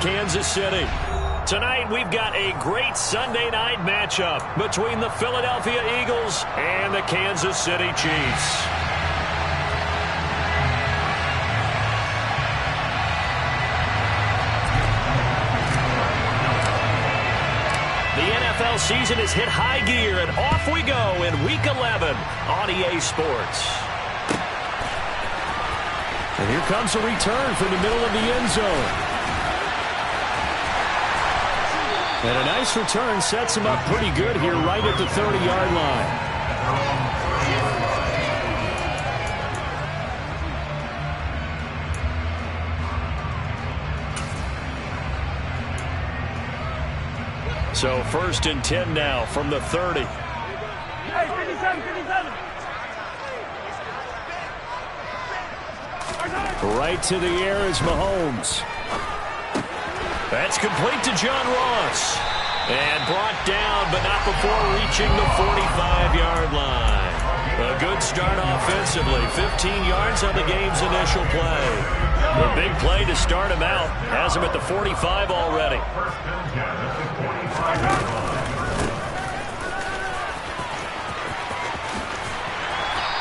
Kansas City. Tonight, we've got a great Sunday night matchup between the Philadelphia Eagles and the Kansas City Chiefs. The NFL season has hit high gear, and off we go in Week 11 on EA Sports. And here comes a return from the middle of the end zone. And a nice return sets him up pretty good here right at the 30-yard line. So 1st and 10 now from the 30. Hey, 57, 57. Right to the air is Mahomes. That's complete to John Ross. And brought down, but not before reaching the 45-yard line. A good start offensively. 15 yards on the game's initial play. A big play to start him out. Has him at the 45 already.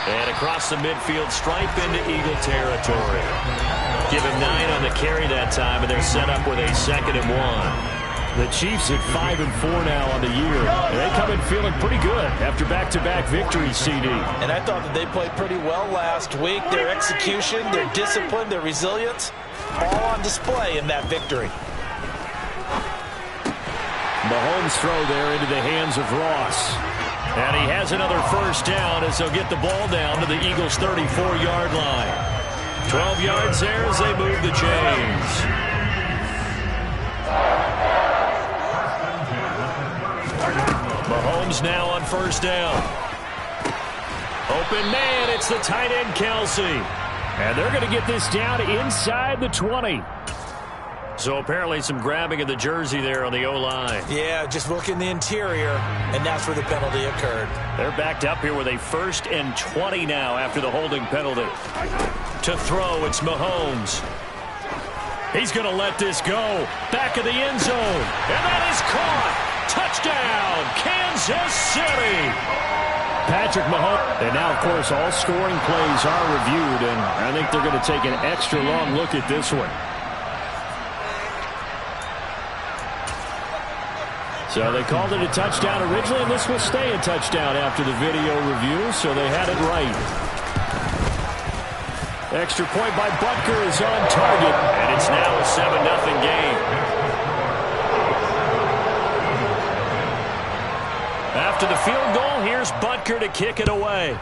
And across the midfield stripe into Eagle territory. Give him 9 on the carry that time, and they're set up with a 2nd and 1. The Chiefs at 5-4 now on the year. And they come in feeling pretty good after back-to-back victories, CD. And I thought that they played pretty well last week. Their execution, their discipline, their resilience, all on display in that victory. Mahomes' throw there into the hands of Ross. And he has another first down as they'll get the ball down to the Eagles' 34-yard line. 12 yards there as they move the chains. Mahomes now on first down. Open man, it's the tight end Kelsey. And they're going to get this down inside the 20. So apparently some grabbing of the jersey there on the O-line. Yeah, just look in the interior, and that's where the penalty occurred. They're backed up here with a 1st and 20 now after the holding penalty. To throw, it's Mahomes. He's going to let this go. Back of the end zone. And that is caught. Touchdown, Kansas City. Patrick Mahomes. And now, of course, all scoring plays are reviewed, and I think they're going to take an extra long look at this one. So they called it a touchdown originally, and this will stay a touchdown after the video review, so they had it right. Extra point by Butker is on target, and it's now a 7-0 game. After the field goal, here's Butker to kick it away.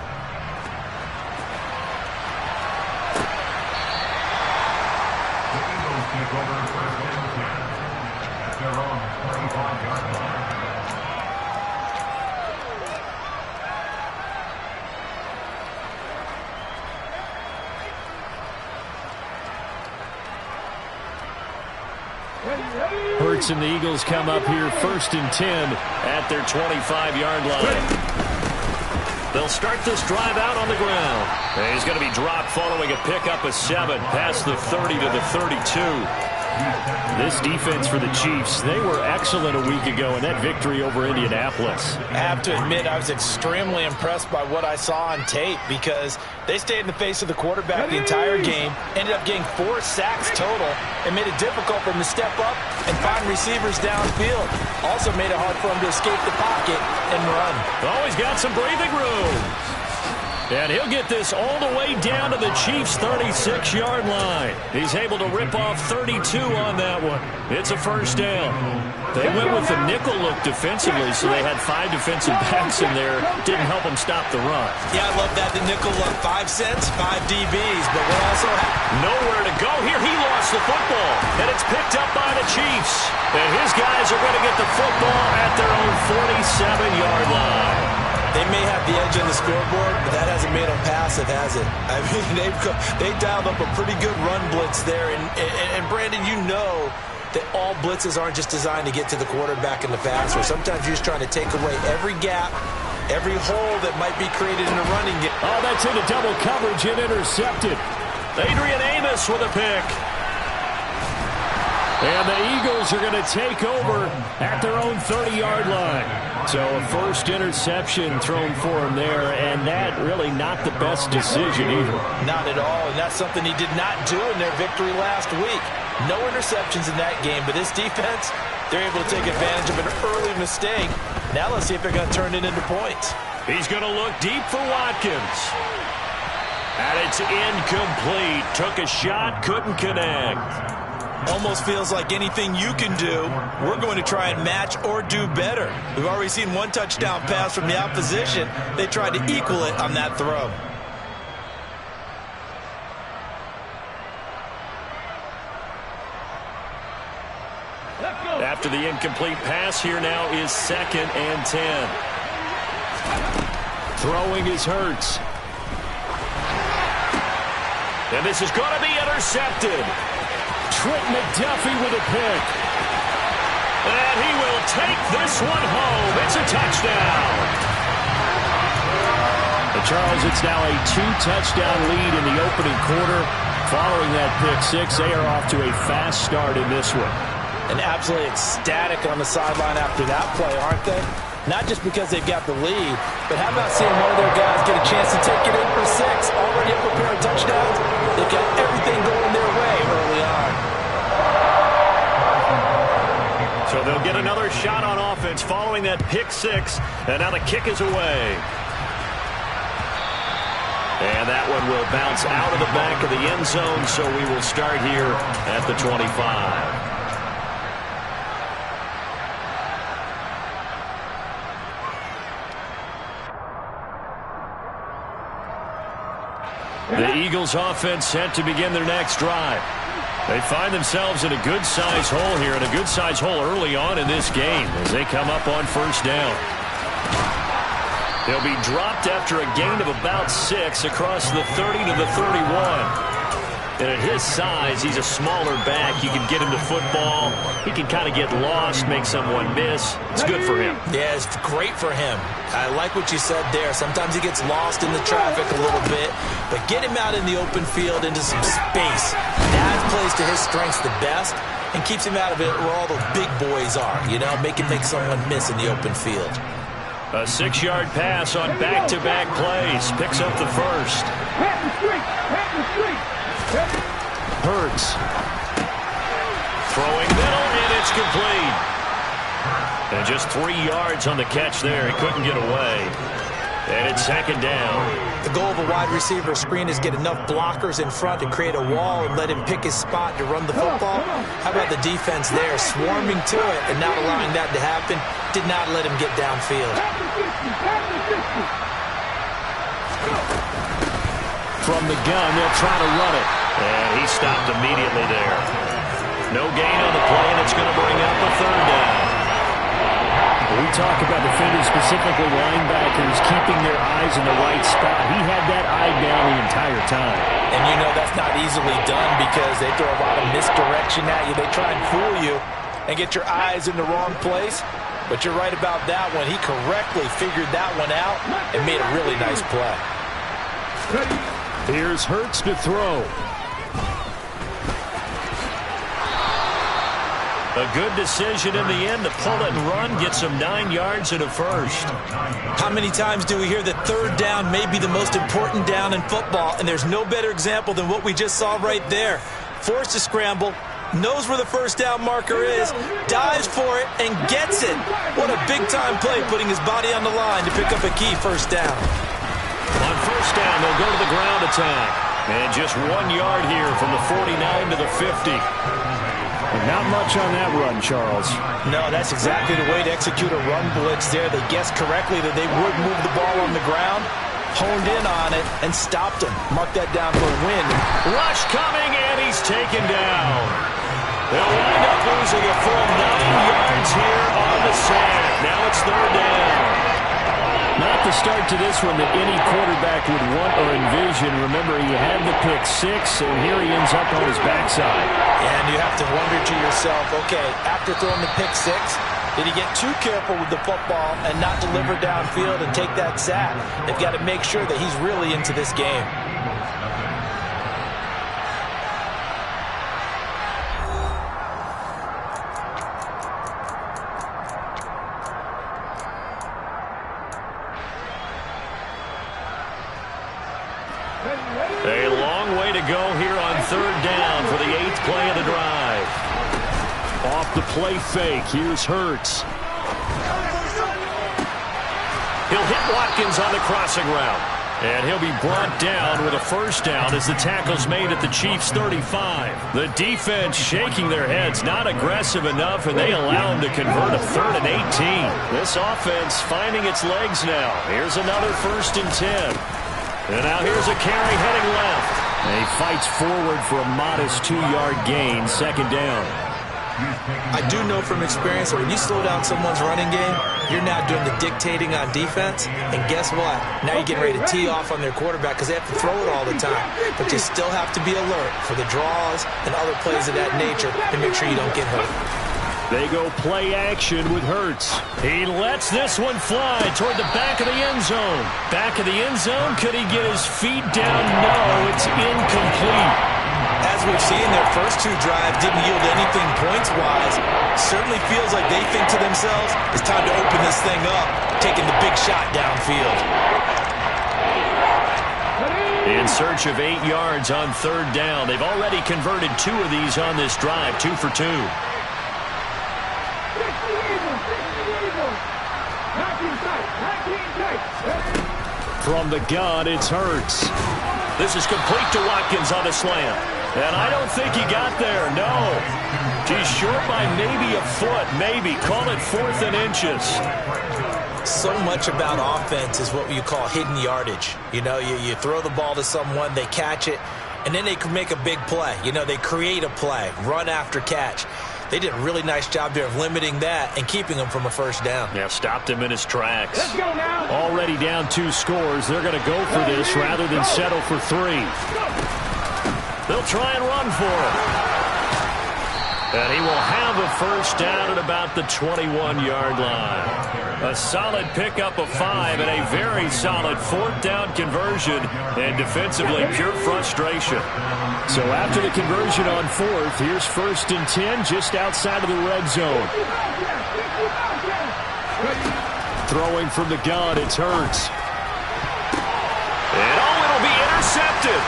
Hurts and the Eagles come up here 1st and 10 at their 25-yard line. They'll start this drive out on the ground. And he's going to be dropped following a pickup of 7 past the 30 to the 32. This defense for the Chiefs, they were excellent a week ago in that victory over Indianapolis. I have to admit, I was extremely impressed by what I saw on tape because they stayed in the face of the quarterback the entire game, ended up getting 4 sacks total, and made it difficult for him to step up and find receivers downfield. Also made it hard for him to escape the pocket and run. Always got some breathing room. And he'll get this all the way down to the Chiefs' 36-yard line. He's able to rip off 32 on that one. It's a first down. They went with the nickel look defensively, so they had 5 defensive backs in there. Didn't help them stop the run. Yeah, I love that. The nickel look, 5 cents, 5 DBs, but we're also nowhere to go here. He lost the football, and it's picked up by the Chiefs. And his guys are going to get the football at their own 47-yard line. They may have the edge on the scoreboard, but that hasn't made them passive, has it? I mean, they dialed up a pretty good run blitz there. And Brandon, you know that all blitzes aren't just designed to get to the quarterback in the passer. Sometimes you're just trying to take away every gap, every hole that might be created in a running game. Oh, that's into double coverage and intercepted. Adrian Amos with a pick. And the Eagles are going to take over at their own 30-yard line. So a first interception thrown for him there, and that really not the best decision either. Not at all, and that's something he did not do in their victory last week. No interceptions in that game, but this defense, they're able to take advantage of an early mistake. Now let's see if they're going to turn it into points. He's going to look deep for Watkins. And it's incomplete. Took a shot, couldn't connect. Almost feels like anything you can do, we're going to try and match or do better. We've already seen one touchdown pass from the opposition. They tried to equal it on that throw. After the incomplete pass, here now is 2nd and 10. Throwing is Hurts. And this is going to be intercepted. Trent McDuffie with a pick. And he will take this one home. It's a touchdown. And Charles, it's now a 2-touchdown lead in the opening quarter. Following that pick six, they are off to a fast start in this one. And absolutely ecstatic on the sideline after that play, aren't they? Not just because they've got the lead, but how about seeing one of their guys get a chance to take it in for 6? Already up a pair of touchdowns. They've got everything going their way early on. So they'll get another shot on offense following that pick six. And now the kick is away. And that one will bounce out of the back of the end zone, so we will start here at the 25. The Eagles offense set to begin their next drive. They find themselves in a good-sized hole here, and a good-sized hole early on in this game as they come up on first down. They'll be dropped after a gain of about 6 across the 30 to the 31. And at his size, he's a smaller back. You can get him to football. He can kind of get lost, make someone miss. It's good for him. Yeah, it's great for him. I like what you said there. Sometimes he gets lost in the traffic a little bit, but get him out in the open field into some space. That plays to his strengths the best and keeps him out of it where all the big boys are, you know, make someone miss in the open field. A 6-yard pass on back-to-back plays. Picks up the first. Hurts. Throwing middle, and it's complete. And just 3 yards on the catch there. He couldn't get away. And it's 2nd down. The goal of a wide receiver screen is get enough blockers in front to create a wall and let him pick his spot to run the football. How about the defense there, swarming to it and not allowing that to happen? Did not let him get downfield. From the gun, they'll try to run it. And he stopped immediately there. No gain on the play, and it's going to bring up a 3rd down. We talk about defenders, specifically linebackers, keeping their eyes in the right spot. He had that eye down the entire time. And you know that's not easily done because they throw a lot of misdirection at you. They try and fool you and get your eyes in the wrong place. But you're right about that one. He correctly figured that one out and made a really nice play. Here's Hurts to throw. A good decision in the end to pull it and run, get some 9 yards and a first. How many times do we hear that 3rd down may be the most important down in football, and there's no better example than what we just saw right there. Forced to scramble, knows where the first down marker is, dives for it, and gets it. What a big-time play, putting his body on the line to pick up a key first down. On first down, they'll go to the ground attack. And just 1 yard here from the 49 to the 50. Not much on that run, Charles. No, that's exactly the way to execute a run blitz there. They guessed correctly that they would move the ball on the ground, honed in on it, and stopped him. Mark that down for a win. Rush coming, and he's taken down. They'll wind up losing a full 9 yards here on the sack. Now it's 3rd down. Not the start to this one that any quarterback would want or envision. Remember, he had the pick six, and here he ends up on his backside. And you have to wonder to yourself, okay, after throwing the pick six, did he get too careful with the football and not deliver downfield and take that sack? They've got to make sure that he's really into this game. A long way to go here on third down for the 8th play of the drive. Off the play fake, here's Hurts. He'll hit Watkins on the crossing route. And he'll be brought down with a first down as the tackle's made at the Chiefs' 35. The defense shaking their heads, not aggressive enough, and they allow him to convert a 3rd and 18. This offense finding its legs now. Here's another 1st and 10. And now here's a carry heading left. And he fights forward for a modest 2-yard gain, 2nd down. I do know from experience that when you slow down someone's running game, you're now doing the dictating on defense. And guess what? Now you're getting ready to tee off on their quarterback because they have to throw it all the time. But you still have to be alert for the draws and other plays of that nature to make sure you don't get hurt. They go play action with Hurts. He lets this one fly toward the back of the end zone. Back of the end zone. Could he get his feet down? No, it's incomplete. As we've seen, their first 2 drives didn't yield anything points-wise. Certainly feels like they think to themselves, it's time to open this thing up, taking the big shot downfield. In search of 8 yards on third down. They've already converted 2 of these on this drive, 2 for 2. From the gun, it's Hurts. This is complete to Watkins on the slant. And I don't think he got there, no. He's short by maybe a foot, maybe. Call it 4th and inches. So much about offense is what you call hidden yardage. You know, you throw the ball to someone, they catch it, and then they can make a big play. You know, they create a play, run after catch. They did a really nice job there of limiting that and keeping him from a first down. Yeah, stopped him in his tracks. Let's go now. Already down 2 scores. They're going to go for this rather than settle for 3. They'll try and run for it. And he will have a first down at about the 21-yard line. A solid pickup of 5 and a very solid 4th down conversion. And defensively, pure frustration. So after the conversion on 4th, here's 1st and 10 just outside of the red zone. Throwing from the gun, it's Hurts. And it'll be intercepted.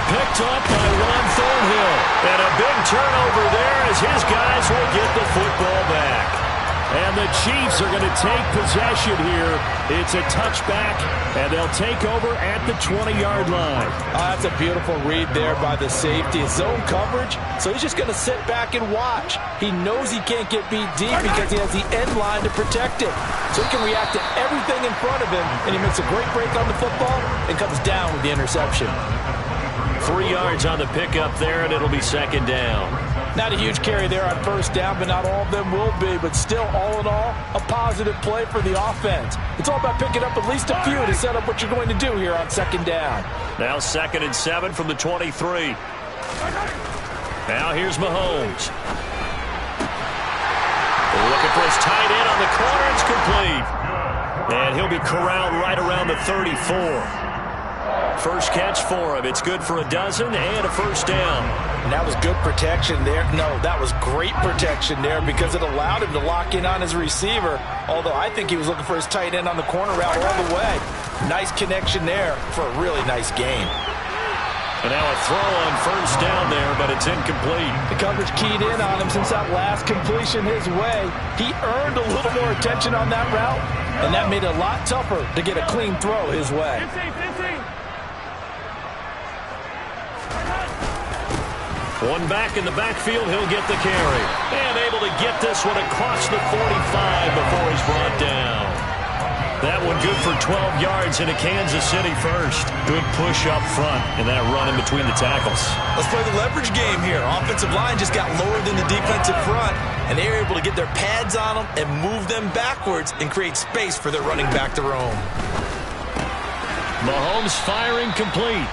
Picked up by Ron Thornhill. And a big turnover there as his guys will get the football back. And the Chiefs are going to take possession here. It's a touchback, and they'll take over at the 20-yard line. That's a beautiful read there by the safety. It's zone coverage, so he's just going to sit back and watch. He knows he can't get beat deep because he has the end line to protect it. So he can react to everything in front of him, and he makes a great break on the football and comes down with the interception. 3 yards on the pickup there, and it'll be 2nd down. Not a huge carry there on first down, but not all of them will be. But still, all in all, a positive play for the offense. It's all about picking up at least a few to set up what you're going to do here on 2nd down. Now 2nd and 7 from the 23. Now here's Mahomes. Looking for his tight end on the corner. It's complete. And he'll be corralled right around the 34. First catch for him. It's good for a dozen and a first down. And that was good protection there. No, that was great protection there because it allowed him to lock in on his receiver. Although I think he was looking for his tight end on the corner route all the way. Nice connection there for a really nice gain. And now a throw on first down there, but it's incomplete. The coverage keyed in on him since that last completion his way. He earned a little more attention on that route, and that made it a lot tougher to get a clean throw his way. One back in the backfield, he'll get the carry. And able to get this one across the 45 before he's brought down. That one good for 12 yards into Kansas City first. Good push up front and that run in between the tackles. Let's play the leverage game here. Offensive line just got lower than the defensive front, and they were able to get their pads on them and move them backwards and create space for their running back to roam. Mahomes firing complete.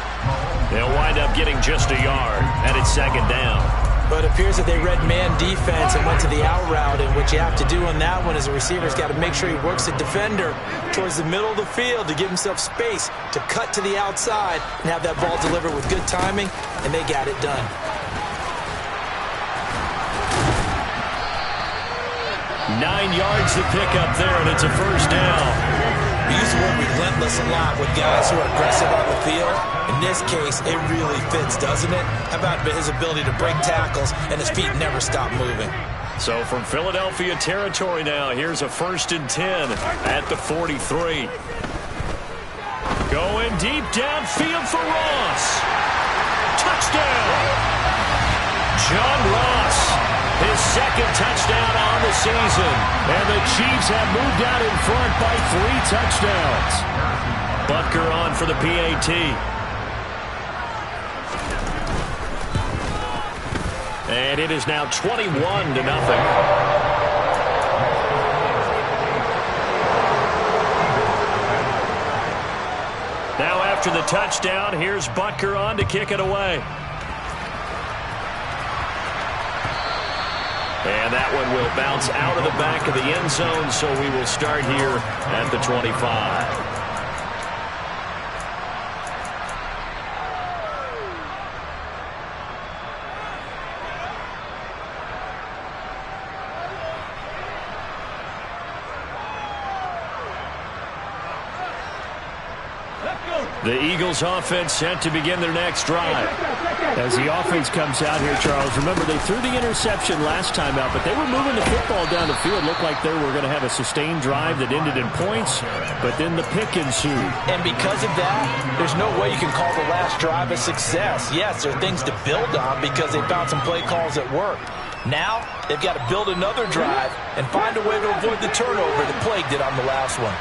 They'll wind up getting just a yard, and it's 2nd down. But it appears that they read man defense and went to the out route, and what you have to do on that one is the receiver's got to make sure he works the defender towards the middle of the field to give himself space to cut to the outside and have that ball delivered with good timing, and they got it done. Nine yards to pick up there, and it's a first down. We use the word relentless a lot with guys who are aggressive on the field. In this case, it really fits, doesn't it? How about his ability to break tackles and his feet never stop moving? So from Philadelphia territory now, here's a 1st and 10 at the 43. Going deep downfield for Ross. Touchdown! John Ross, his 2nd touchdown on the season. And the Chiefs have moved out in front by 3 touchdowns. Butker on for the PAT. And it is now 21-0. Now after the touchdown, here's Butker on to kick it away. And that one will bounce out of the back of the end zone, so we will start here at the 25. The Eagles offense set to begin their next drive. As the offense comes out here, Charles, remember they threw the interception last time out, but they were moving the football down the field. Looked like they were going to have a sustained drive that ended in points, but then the pick ensued. And because of that, there's no way you can call the last drive a success. Yes, there are things to build on because they found some play calls that worked. Now, they've got to build another drive and find a way to avoid the turnover that plagued it on the last one.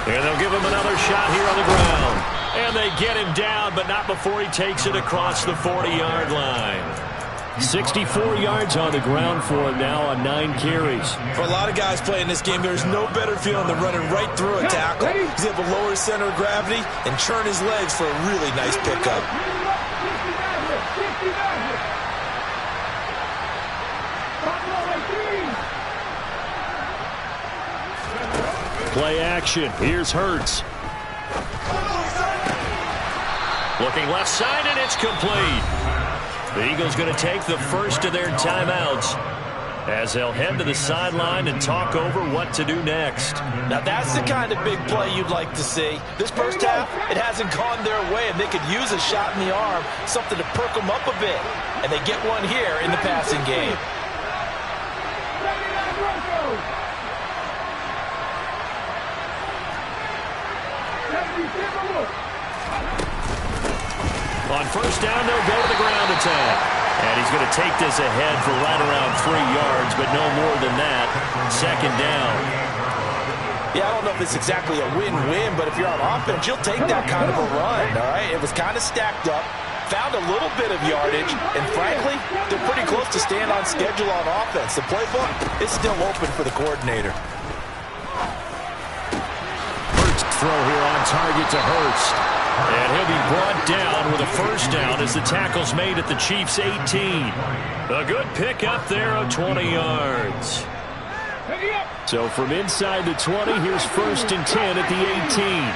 And they'll give him another shot here on the ground. And they get him down, but not before he takes it across the 40-yard line. 64 yards on the ground for him now on 9 carries. For a lot of guys playing this game, there's no better feeling than running right through a tackle. He's able to lower his center of gravity and churn his legs for a really nice pickup. Play action. Here's Hurts. Looking left side, and it's complete. The Eagles going to take the first of their timeouts as they'll head to the sideline and talk over what to do next. Now that's the kind of big play you'd like to see. This first half, it hasn't gone their way, and they could use a shot in the arm, something to perk them up a bit. And they get one here in the passing game. On first down, they'll go to the ground attack. And he's going to take this ahead for right around 3 yards, but no more than that. 2nd down. Yeah, I don't know if it's exactly a win-win, but if you're on offense, you'll take that kind of a run, all right? It was kind of stacked up, found a little bit of yardage, and frankly, they're pretty close to staying on schedule on offense. The playbook is still open for the coordinator. Hurts throw here on target to Hurts. And he'll be brought down with a first down as the tackle's made at the Chiefs' 18. A good pickup there of 20 yards. So from inside the 20, here's 1st and 10 at the 18.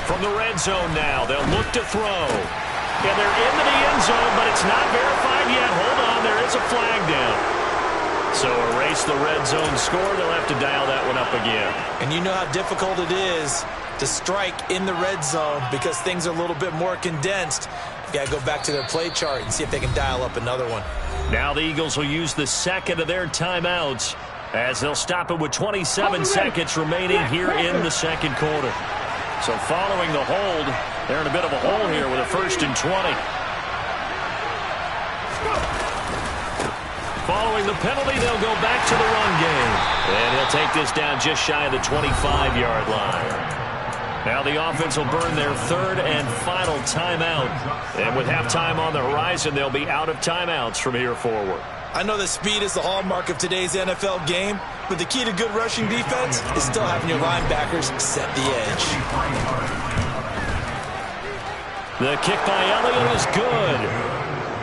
From the red zone now, they'll look to throw. And they're into the end zone, but it's not verified yet. Hold on, there is a flag down. So erase the red zone score. They'll have to dial that one up again. And you know how difficult it is to strike in the red zone because things are a little bit more condensed. You got to go back to their play chart and see if they can dial up another one. Now the Eagles will use the 2nd of their timeouts as they'll stop it with 27 seconds remaining here in the 2nd quarter. So following the hold, they're in a bit of a hole here with a 1st and 20. Following the penalty, they'll go back to the run game. And he'll take this down just shy of the 25-yard line. Now the offense will burn their 3rd and final timeout. And with halftime on the horizon, they'll be out of timeouts from here forward. I know that speed is the hallmark of today's NFL game, but the key to good rushing defense is still having your linebackers set the edge. The kick by Elliott is good.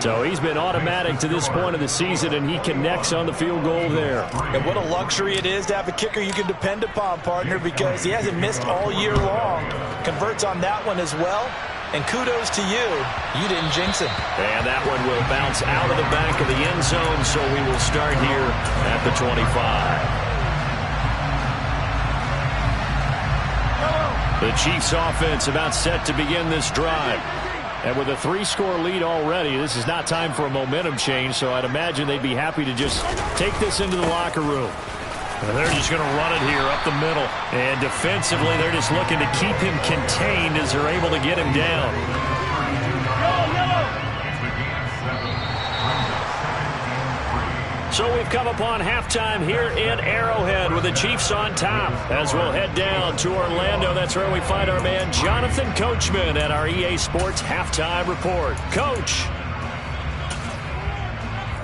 So he's been automatic to this point of the season, and he connects on the field goal there. And what a luxury it is to have a kicker you can depend upon, partner, because he hasn't missed all year long. Converts on that one as well. And kudos to you. You didn't jinx him. And that one will bounce out of the back of the end zone, so we will start here at the 25. The Chiefs offense about set to begin this drive. And with a 3-score lead already, this is not time for a momentum change, so I'd imagine they'd be happy to just take this into the locker room. And they're just going to run it here up the middle. And defensively, they're just looking to keep him contained as they're able to get him down. So we've come upon halftime here in Arrowhead with the Chiefs on top. As we'll head down to Orlando, that's where we find our man Jonathan Coachman at our EA Sports Halftime Report. Coach.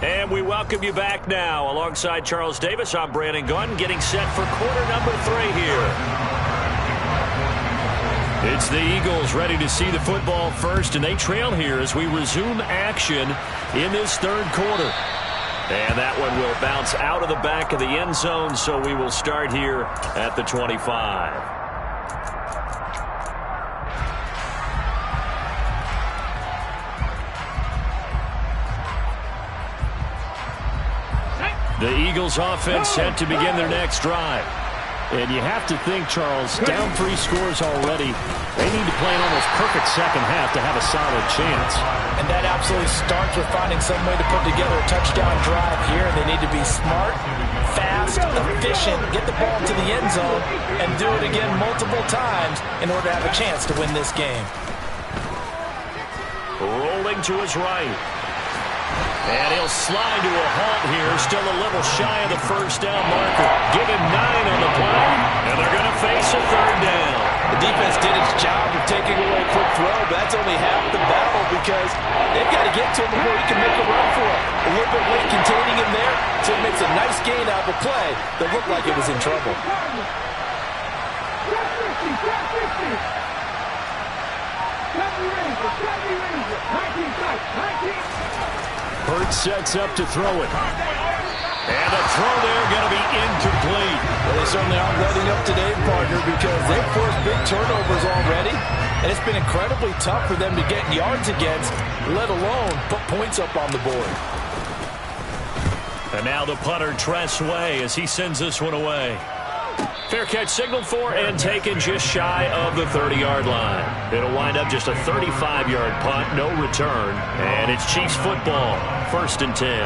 And we welcome you back now. Alongside Charles Davis, I'm Brandon Gunn, getting set for quarter number 3 here. It's the Eagles ready to see the football first, and they trail here as we resume action in this third quarter. And that one will bounce out of the back of the end zone, so we will start here at the 25. The Eagles offense set to begin their next drive. And you have to think, Charles, down 3 scores already. They need to play an almost perfect second half to have a solid chance. And that absolutely starts with finding some way to put together a touchdown drive here. They need to be smart, fast, efficient, get the ball to the end zone, and do it again multiple times in order to have a chance to win this game. Rolling to his right. And he'll slide to a halt here, still a little shy of the first down marker. Give him 9 on the play, and they're going to face a third down. The defense did its job of taking away a quick throw, but that's only half the battle because they've got to get to him before he can make a run for it. A little bit late containing him there, so he makes a nice gain out of the play that looked like it was in trouble. Hurts sets up to throw it. And the throw there going to be incomplete. Well, they certainly aren't letting up today, partner, because they've forced big turnovers already, and it's been incredibly tough for them to get yards against, let alone put points up on the board. And now the punter, Tress Way, as he sends this one away. Fair catch signaled for and taken just shy of the 30-yard line. It'll wind up just a 35-yard punt, no return. And it's Chiefs football, 1st and 10.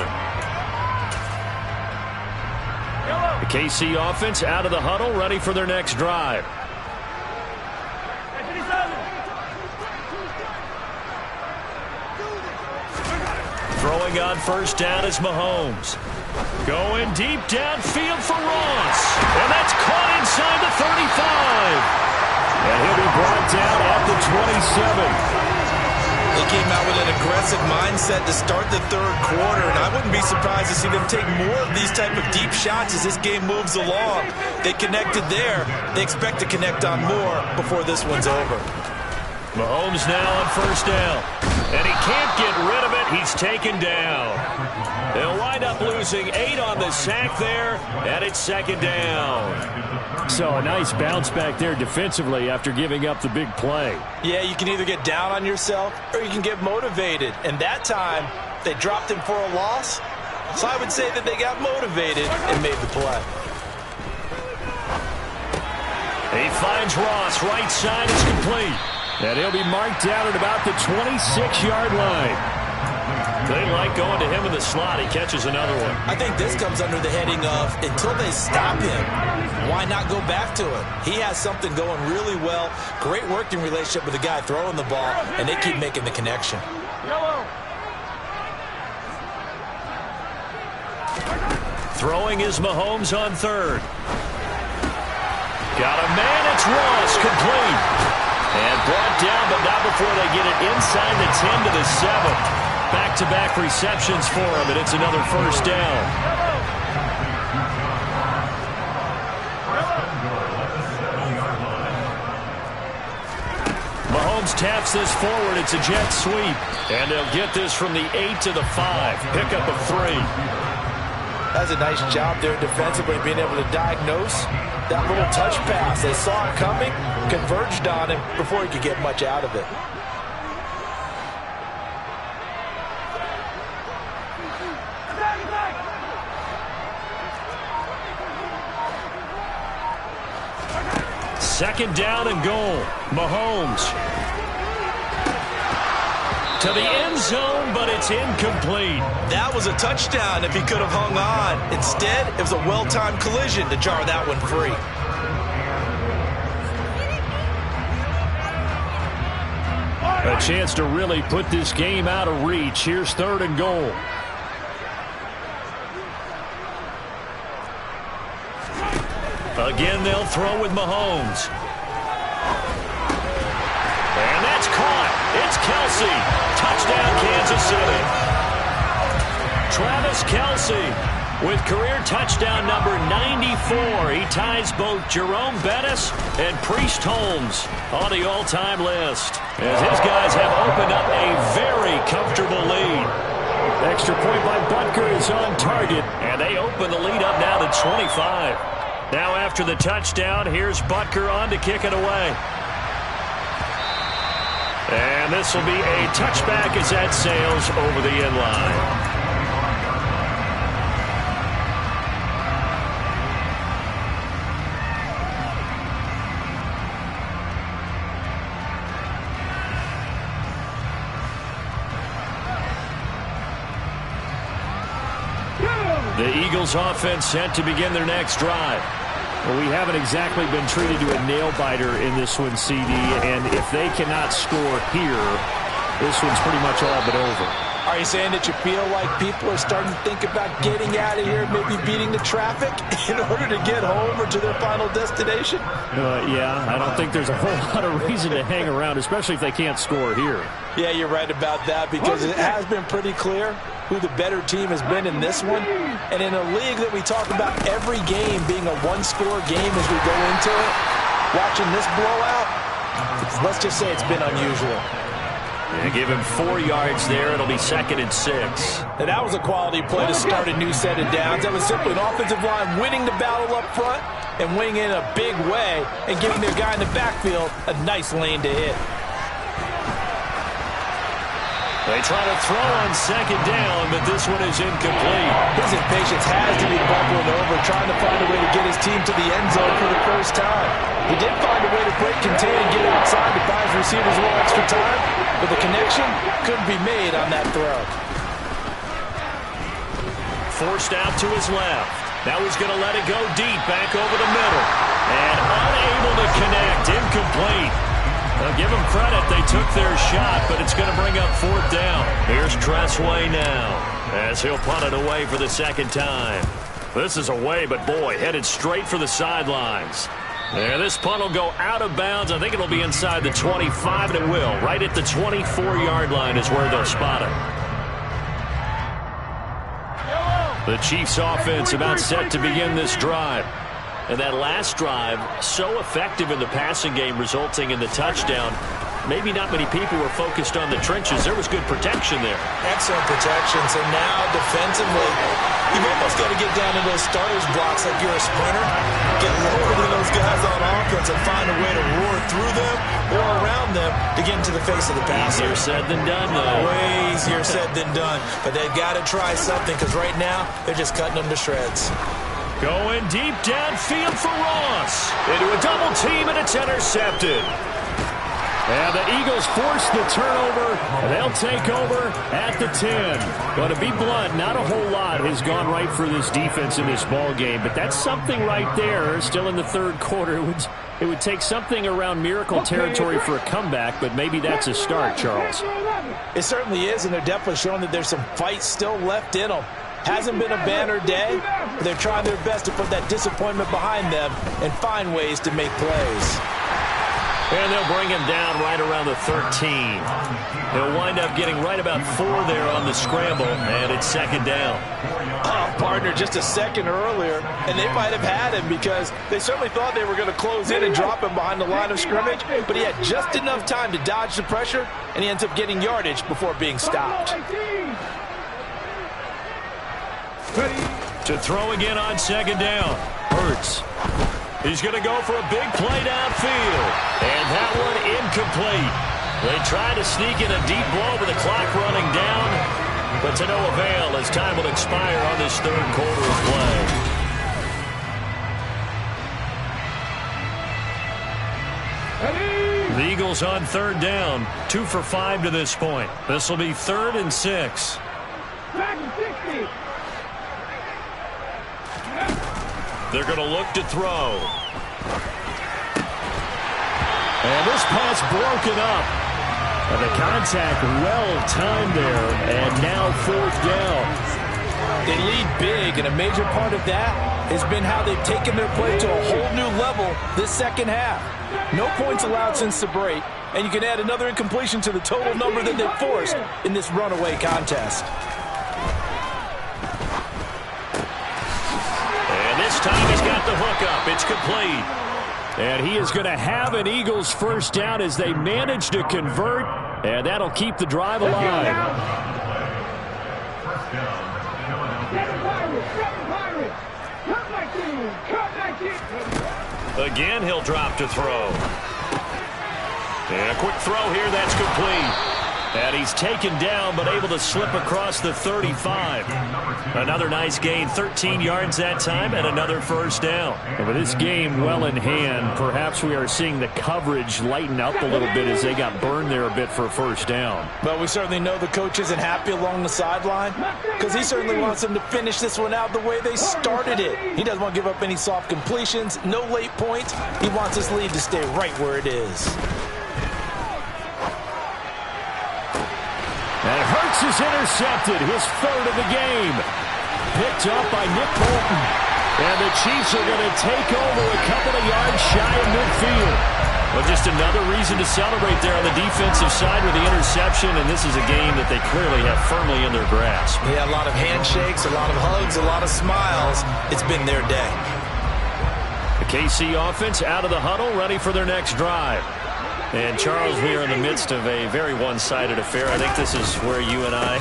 The KC offense out of the huddle, ready for their next drive. Throwing on first down is Mahomes. Going deep downfield for Ross. And that's caught inside the 35. And he'll be brought down at the 27. They came out with an aggressive mindset to start the third quarter, and I wouldn't be surprised to see them take more of these type of deep shots as this game moves along. They connected there. They expect to connect on more before this one's over. Mahomes now on first down. And he can't get rid of it. He's taken down. They'll wind up losing 8 on the sack there, and it's 2nd down. So a nice bounce back there defensively after giving up the big play. Yeah, you can either get down on yourself or you can get motivated. And that time, they dropped him for a loss. So I would say that they got motivated and made the play. He finds Ross. Right side is complete. And he'll be marked down at about the 26-yard line. They like going to him in the slot. He catches another one. I think this comes under the heading of, until they stop him, why not go back to it? He has something going really well. Great working relationship with the guy throwing the ball, and they keep making the connection. Throwing is Mahomes on third. Got a man. It's Ross. Complete. And brought down, but not before they get it inside the 10 to the 7. Back-to-back receptions for him, and it's another first down. Mahomes taps this forward. It's a jet sweep. And they'll get this from the 8 to the 5. Pickup of 3. That's a nice job there defensively, being able to diagnose that little touch pass. They saw it coming, converged on him before he could get much out of it. Second down and goal. Mahomes to the end zone, but it's incomplete. That was a touchdown if he could have hung on. Instead, it was a well-timed collision to jar that one free. A chance to really put this game out of reach. Here's third and goal. Again, they'll throw with Mahomes. And that's caught. It's Kelce. Touchdown, Kansas City. Travis Kelce with career touchdown number 94. He ties both Jerome Bettis and Priest Holmes on the all-time list, as his guys have opened up a very comfortable lead. Extra point by Butker is on target, and they open the lead up now to 25. Now after the touchdown, here's Butker on to kick it away. And this will be a touchback as that sails over the end line. The Eagles offense set to begin their next drive. Well, we haven't exactly been treated to a nail-biter in this one, CD, and if they cannot score here, this one's pretty much all but over. Are you saying that you feel like people are starting to think about getting out of here, maybe beating the traffic in order to get home or to their final destination? Yeah, I don't think there's a whole lot of reason to hang around, especially if they can't score here. Yeah, you're right about that, because it has been pretty clear who the better team has been in this one. And in a league that we talk about every game being a one-score game as we go into it, watching this blowout, let's just say it's been unusual. Yeah, give him 4 yards there. It'll be 2nd and 6. And that was a quality play to start a new set of downs. That was simply an offensive line winning the battle up front and winning in a big way and giving their guy in the backfield a nice lane to hit. They try to throw on 2nd down, but this one is incomplete. His impatience has to be bubbling over, trying to find a way to get his team to the end zone for the first time. He did find a way to break contain and get outside to buy his receivers a little extra time, but the connection couldn't be made on that throw. Forced out to his left. Now he's going to let it go deep, back over the middle. And unable to connect, incomplete. Now give them credit, they took their shot, but it's going to bring up 4th down. Here's Tressway now, as he'll punt it away for the 2nd time. This is away, but boy, headed straight for the sidelines. Yeah, this punt will go out of bounds. I think it'll be inside the 25, and it will. Right at the 24-yard line is where they'll spot it. The Chiefs offense about set to begin this drive. And that last drive, so effective in the passing game, resulting in the touchdown. Maybe not many people were focused on the trenches. There was good protection there. Excellent protection. So now, defensively, you've almost got to get down to those starters blocks like you're a sprinter. Get lower than those guys on offense and find a way to roar through them or around them to get into the face of the passer. Easier said than done, though. Way easier said than done. But they've got to try something, because right now, they're just cutting them to shreds. Going deep downfield for Ross. Into a double team, and it's intercepted. And the Eagles force the turnover. They'll take over at the 10. But to be blunt, not a whole lot has gone right for this defense in this ball game. But that's something right there. Still in the 3rd quarter. It would take something around miracle territory for a comeback, but maybe that's a start, Charles. It certainly is, and they're definitely showing that there's some fight still left in them. Hasn't been a banner day, but they're trying their best to put that disappointment behind them and find ways to make plays. And they'll bring him down right around the 13. He'll wind up getting right about 4 there on the scramble, and it's 2nd down. Oh, partner, just a second earlier, and they might have had him, because they certainly thought they were going to close in and drop him behind the line of scrimmage, but he had just enough time to dodge the pressure, and he ends up getting yardage before being stopped. To throw again on 2nd down. Hurts. He's going to go for a big play downfield. And that one incomplete. They try to sneak in a deep blow with the clock running down, but to no avail as time will expire on this 3rd quarter of play. The Eagles on third down, 2 for 5 to this point. This will be 3rd and 6. They're going to look to throw. And this pass broken up. And the contact well timed there. And now 4th down. They lead big, and a major part of that has been how they've taken their play to a whole new level this second half. No points allowed since the break, and you can add another incompletion to the total number that they've forced in this runaway contest. And this time he's got the hook up. It's complete. And he is going to have an Eagles first down as they manage to convert, and that'll keep the drive alive. Again, he'll drop to throw. And a quick throw here, that's complete. And he's taken down, but able to slip across the 35. Another nice gain, 13 yards that time, and another first down. And with this game well in hand, perhaps we are seeing the coverage lighten up a little bit as they got burned there a bit for a first down. But we certainly know the coach isn't happy along the sideline because he certainly wants them to finish this one out the way they started it. He doesn't want to give up any soft completions, no late points. He wants his lead to stay right where it is. And Hurts is intercepted, his 3rd of the game. Picked up by Nick Bolton. And the Chiefs are going to take over a couple of yards shy of midfield. Well, just another reason to celebrate there on the defensive side with the interception, and this is a game that they clearly have firmly in their grasp. Yeah, a lot of handshakes, a lot of hugs, a lot of smiles. It's been their day. The KC offense out of the huddle, ready for their next drive. And, Charles, we are in the midst of a very one-sided affair. I think this is where you and I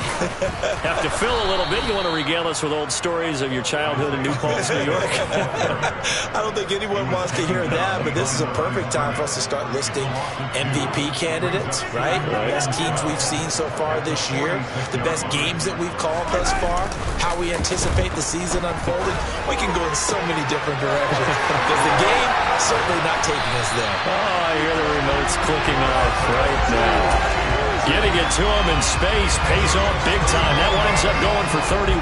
have to fill a little bit. You want to regale us with old stories of your childhood in New Paltz, New York? I don't think anyone wants to hear that, but this is a perfect time for us to start listing MVP candidates, right? The best teams we've seen so far this year, the best games that we've called thus far, how we anticipate the season unfolding. We can go in so many different directions because the game certainly not taking us there. Oh, I hear the remote's clicking off right now. Getting it to him in space pays off big time. That winds up going for 31.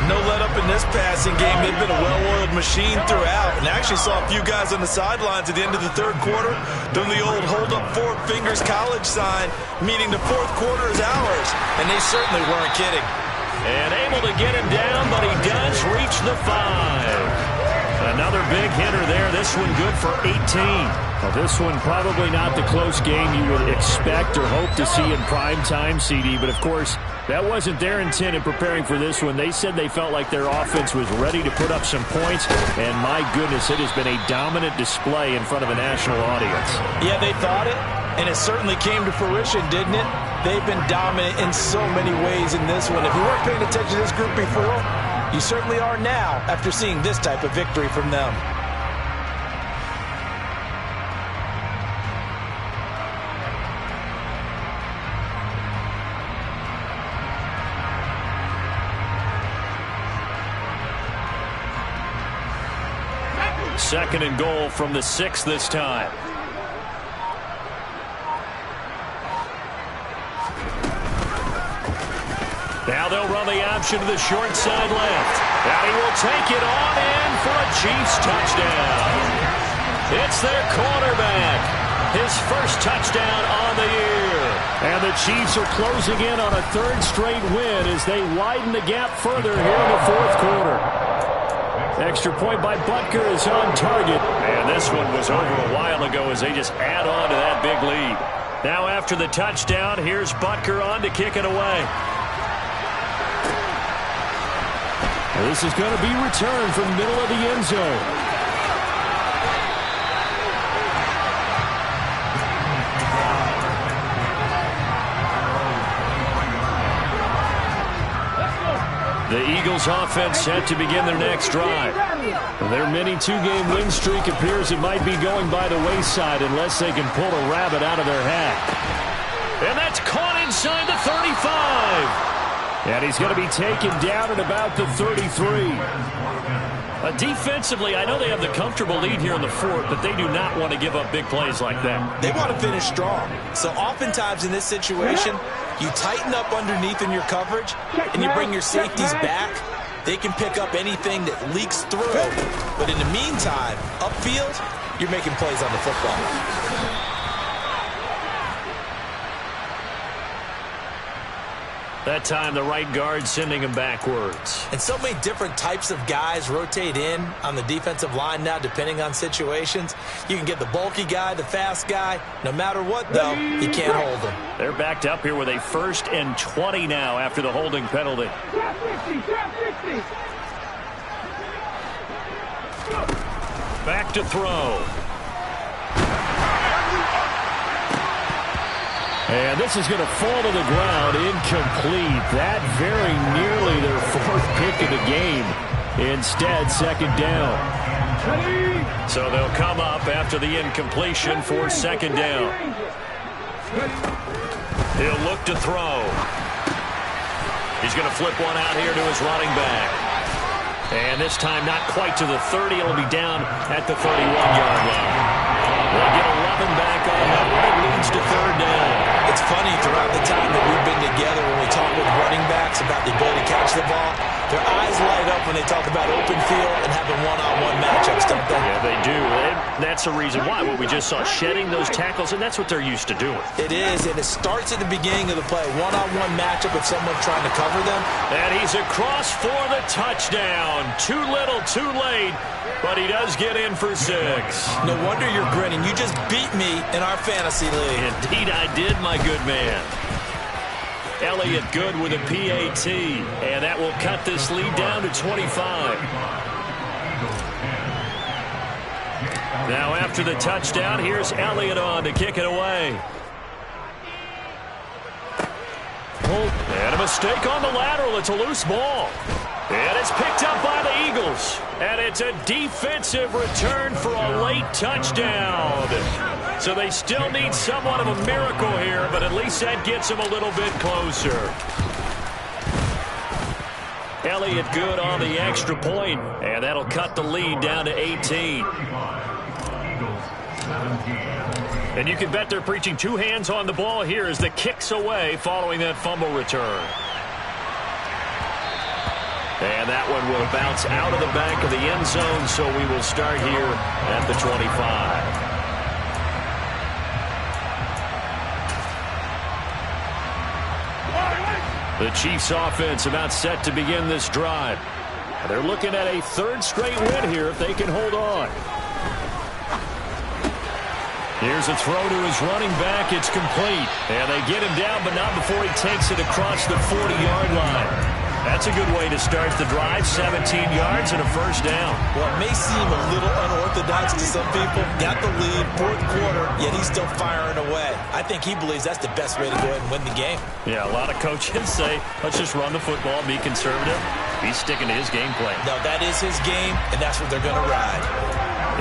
No let up in this passing game. They've been a well-oiled machine throughout. And I actually saw a few guys on the sidelines at the end of the 3rd quarter doing the old hold up 4 fingers college sign, meaning the 4th quarter is ours. And they certainly weren't kidding. And able to get him down, but he does reach the 5. Another big hitter there. This one good for 18. Well, this one probably not the close game you would expect or hope to see in prime time, CD. But, of course, that wasn't their intent in preparing for this one. They said they felt like their offense was ready to put up some points. And, my goodness, it has been a dominant display in front of a national audience. Yeah, they thought it, and it certainly came to fruition, didn't it? They've been dominant in so many ways in this one. If you weren't paying attention to this group before, you certainly are now after seeing this type of victory from them. Second and goal from the 6 this time. Now they'll run the option to the short side left. And he will take it on in for a Chiefs touchdown. It's their quarterback. His first touchdown on the year. And the Chiefs are closing in on a 3rd straight win as they widen the gap further here in the 4th quarter. Extra point by Butker is on target. And this one was over a while ago as they just add on to that big lead. Now after the touchdown, here's Butker on to kick it away. This is going to be returned from the middle of the end zone. The Eagles offense set to begin their next drive. Their mini 2-game win streak appears it might be going by the wayside unless they can pull a rabbit out of their hat. And that's caught inside the 35. And he's going to be taken down at about the 33. Defensively, I know they have the comfortable lead here in the fourth, but they do not want to give up big plays like that. They want to finish strong. So oftentimes in this situation, you tighten up underneath in your coverage, and you bring your safeties back. They can pick up anything that leaks through. But in the meantime, upfield, you're making plays on the football. That time, the right guard sending him backwards. And so many different types of guys rotate in on the defensive line now, depending on situations. You can get the bulky guy, the fast guy. No matter what, though, you can't hold them. They're backed up here with a 1st and 20 now after the holding penalty. Back to throw. And this is going to fall to the ground, incomplete. That very nearly their 4th pick of the game. Instead, 2nd down. So they'll come up after the incompletion for 2nd down. He'll look to throw. He's going to flip one out here to his running back. And this time not quite to the 30. It'll be down at the 31-yard line. They'll get 11 back on that one. It leads to 3rd down. It's funny, throughout the time that we've been together, when we talk with running backs about the ability to catch the ball, their eyes light up when they talk about open field and having one-on-one matchups, don't they? Yeah, they do. And that's the reason why. What we just saw, shedding those tackles, and that's what they're used to doing. It is, and it starts at the beginning of the play. One-on-one matchup with someone trying to cover them. And he's across for the touchdown. Too little, too late, but he does get in for 6. No wonder you're grinning. You just beat me in our fantasy league. Indeed I did, my good man. Elliott Good with a PAT, and that will cut this lead down to 25. Now after the touchdown, here's Elliott on to kick it away. And a mistake on the lateral. It's a loose ball. And it's picked up by the Eagles. And it's a defensive return for a late touchdown. So they still need somewhat of a miracle here, but at least that gets them a little bit closer. Elliott Good on the extra point, and that'll cut the lead down to 18. And you can bet they're preaching 2 hands on the ball here as the kick's away following that fumble return. And that one will bounce out of the back of the end zone, so we will start here at the 25. The Chiefs offense about set to begin this drive. They're looking at a 3rd straight win here if they can hold on. Here's a throw to his running back. It's complete. And they get him down, but not before he takes it across the 40-yard line. That's a good way to start the drive. 17 yards and a 1st down. Well, it may seem a little unorthodox to some people. Got the lead, 4th quarter, yet he's still firing away. I think he believes that's the best way to go ahead and win the game. Yeah, a lot of coaches say, let's just run the football, be conservative. He's sticking to his game plan. No, that is his game, and that's what they're going to ride.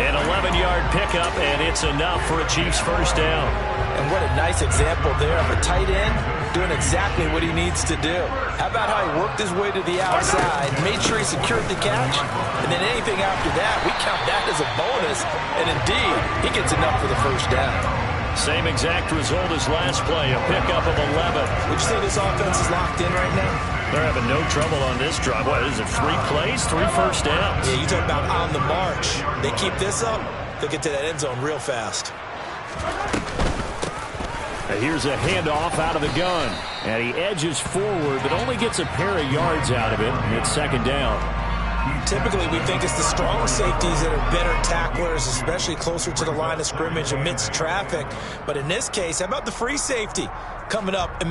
An 11-yard pickup, and it's enough for a Chiefs 1st down. And what a nice example there of a tight end doing exactly what he needs to do. How about how he worked his way to the outside, made sure he secured the catch, and then anything after that, we count that as a bonus. And indeed, he gets enough for the 1st down. Same exact result as last play, a pickup of 11. Would you say this offense is locked in right now? They're having no trouble on this drive. What is it, 3 plays, 3 1st downs? Yeah, you talk about on the march. They keep this up, they'll get to that end zone real fast. Here's a handoff out of the gun. And he edges forward, but only gets a pair of yards out of it. It's 2nd down. Typically, we think it's the strong safeties that are better tacklers, especially closer to the line of scrimmage amidst traffic. But in this case, how about the free safety coming up and making